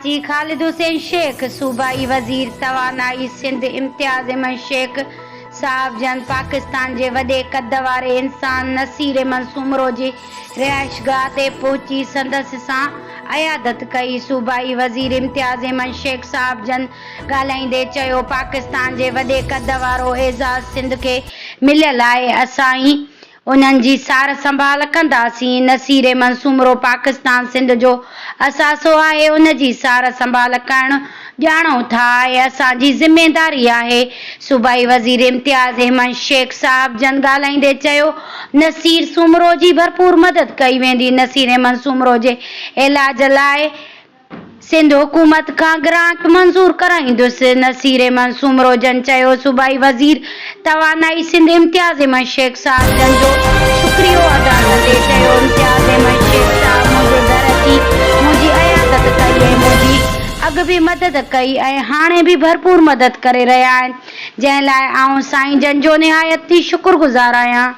कराची खालिद हुसैन शेख सूबाई वजीर तवानाई सिंध इम्तियाज अहमद शेख साहब जन पाकिस्तान जे वॾे कद वारे इंसान नसीर मंसूमरो जे रिहाइशगाह ते पहुची संदसि सां अयादत कई। सूबाई वजीर इम्तियाज अहमद शेख साहब जन ॻाल्हाईंदे चयो, पाकिस्तान जे वॾे कद वारो एजाज़ सिंध खे मिलियल आहे। असां ई उन्हनि जी सार संभाल कंदासीं। नसीर मंसूमरो पाकिस्तान सिंध जो असासो आहे, उन जी सार संभाल करणु ॼाणो था ऐं असांजी ज़िमेदारी आहे। सूबाई वज़ीर इम्तियाज़ अहमद शेख साहब जन ॻाल्हाईंदे चयो, नसीर सूमरो जी भरपूर मदद कई वेंदी। नसीर मंसूमरो जे इलाज लाइ सिंध हुकूमत खां ग्रांट मंज़ूर कराईंदुसि। नसीर मंसूमरो जन चयो, सूबाई वज़ीर तवानाई सिंध इम्तियाज़ अहमद शेख साहब जन जो शुक्रियो अदा कंदे चयो, इम्तियाज़ अहमद शेख साहब मुंहिंजे घर अची मुंहिंजी अयादत कई ऐं मुंहिंजी अॻु बि मदद कई ऐं हाणे बि भरपूर मदद करे रहिया आहिनि, जंहिं लाइ आउं साईं जन जो निहायत शुक्रगुज़ार आहियां।